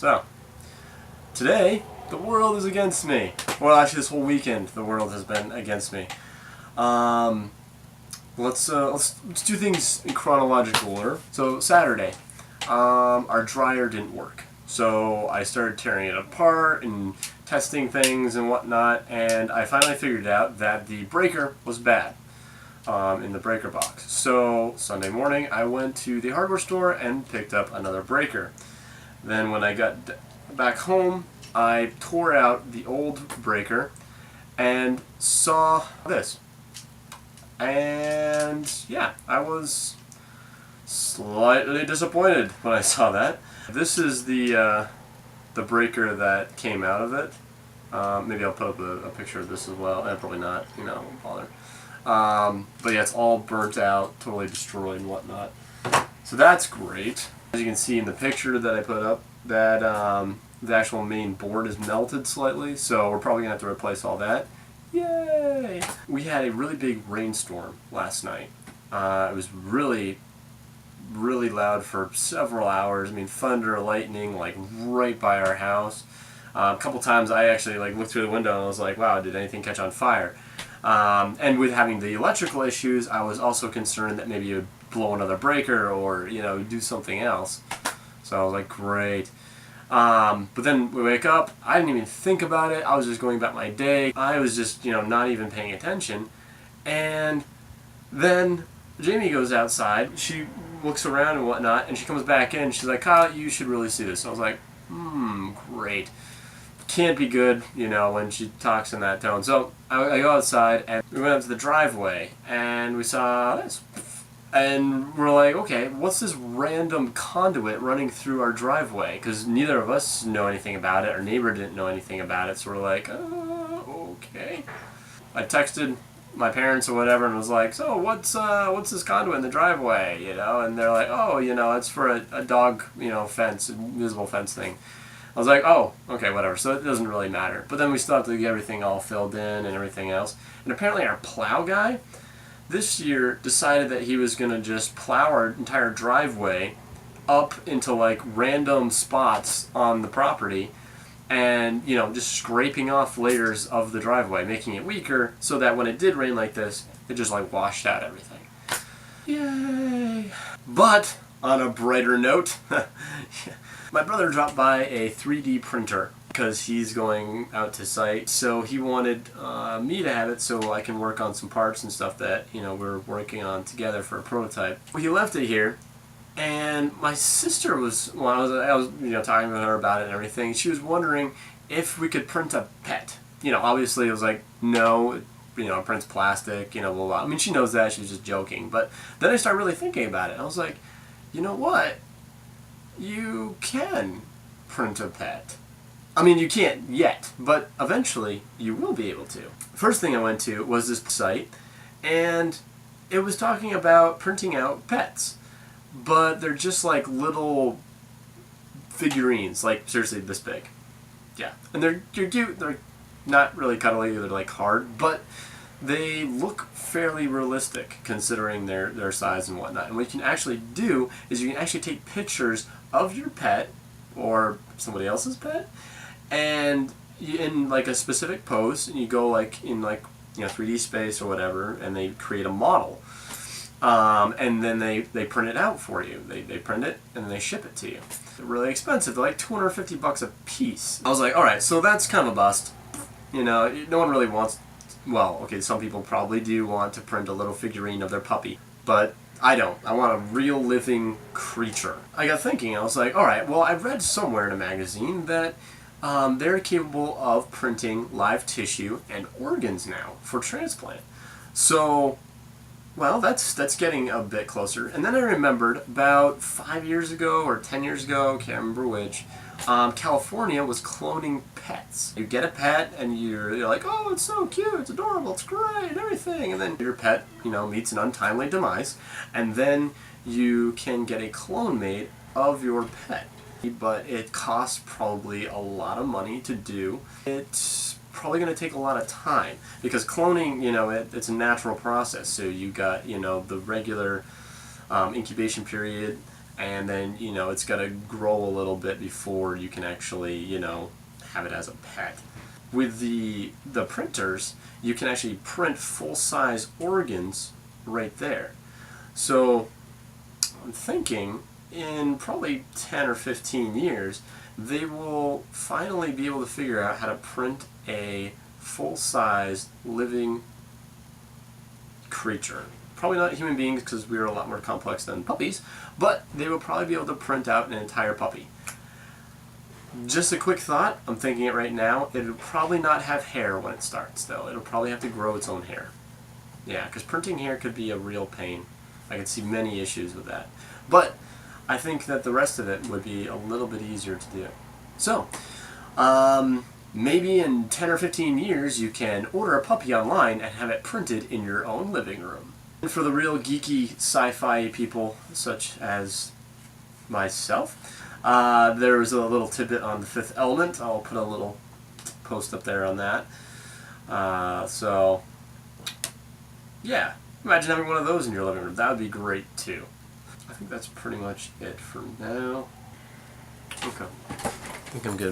So, today, the world is against me. Well, actually, this whole weekend, the world has been against me. Let's do things in chronological order. So, Saturday, our dryer didn't work. So, I started tearing it apart and testing things and whatnot, and I finally figured out that the breaker was bad in the breaker box. So, Sunday morning, I went to the hardware store and picked up another breaker. Then when I got back home, I tore out the old breaker and saw this. And yeah, I was slightly disappointed when I saw that. This is the breaker that came out of it. Maybe I'll put up a picture of this as well. Probably not, you know, won't bother. But yeah, it's all burnt out, totally destroyed and whatnot. So that's great. As you can see in the picture that I put up, that the actual main board is melted slightly, so we're probably going to have to replace all that. Yay! We had a really big rainstorm last night. It was really loud for several hours. I mean, thunder, lightning, like right by our house. A couple times I actually looked through the window and I was like, wow, did anything catch on fire? And with having the electrical issues, I was also concerned that maybe it would blow another breaker or, you know, do something else. So I was like, great. But then we wake up, I didn't even think about it, I was just going about my day. I was just, you know, not even paying attention. And then Jamie goes outside, she looks around and whatnot, and she comes back in, she's like, Kyle, you should really see this. I was like, great. Can't be good, you know, when she talks in that tone. So I go outside and we went up to the driveway and we saw this. And we're like, okay, what's this random conduit running through our driveway? Because neither of us know anything about it. Our neighbor didn't know anything about it. So we're like, okay. I texted my parents or whatever and was like, so what's this conduit in the driveway? You know, and they're like, oh, you know, it's for a dog, you know, fence, invisible fence thing. I was like, oh, okay, whatever. So it doesn't really matter. But then we still have to get everything all filled in and everything else. And apparently our plow guy this year decided that he was going to just plow our entire driveway up into random spots on the property and, you know, just scraping off layers of the driveway, making it weaker so that when it did rain like this, it just washed out everything. Yay! But on a brighter note, my brother dropped by a 3D printer because he's going out to site, so he wanted me to have it so I can work on some parts and stuff that, you know, we're working on together for a prototype. He left it here, and my sister was, well, I was you know, talking with her about it and everything. She was wondering if we could print a pet. You know, obviously it was like, no, you know, it prints plastic, you know, blah, blah. I mean, she knows that, she was just joking. But then I started really thinking about it. I was like, you know what? You can print a pet. I mean, you can't yet, but eventually you will be able to. First thing I went to was this site, and it was talking about printing out pets. But they're just like little figurines, like seriously this big. Yeah. And they're cute, they're not really cuddly, they're like hard, but they look fairly realistic considering their size and whatnot. And what you can actually do is you can actually take pictures of your pet or somebody else's pet, and in a specific pose, and you go in you know, 3D space or whatever, and they create a model, and then they print it out for you. They print it and then they ship it to you. They're really expensive. They're like $250 a piece. I was like, all right, so that's kind of a bust. You know, no one really wants. Well, okay, some people probably do want to print a little figurine of their puppy, but I don't. I want a real living creature. I got thinking, I was like, alright, well, I read somewhere in a magazine that they're capable of printing live tissue and organs now for transplant. So, well, that's getting a bit closer. And then I remembered about 5 years ago or 10 years ago, can't remember which, California was cloning pets. You get a pet and you're like, oh, it's so cute, it's adorable, it's great, everything. And then your pet, you know, meets an untimely demise, and then you can get a clone made of your pet. But it costs probably a lot of money to do. It's probably going to take a lot of time because cloning, you know, it's a natural process. So you got, you know, the regular incubation period, and then, you know, it's got to grow a little bit before you can actually, you know, have it as a pet. With the printers, you can actually print full-size organs right there. So I'm thinking in probably 10 or 15 years, they will finally be able to figure out how to print a full-size living creature. Probably not human beings because we're a lot more complex than puppies, but they will probably be able to print out an entire puppy. Just a quick thought, I'm thinking it right now, it'll probably not have hair when it starts though. It'll probably have to grow its own hair. Yeah, because printing hair could be a real pain. I could see many issues with that. But I think that the rest of it would be a little bit easier to do. So, maybe in 10 or 15 years you can order a puppy online and have it printed in your own living room. And for the real geeky sci-fi people such as myself, there was a little tidbit on The Fifth Element. I'll put a little post up there on that. So, yeah, imagine having one of those in your living room. That would be great too. I think that's pretty much it for now. Okay, I think I'm good.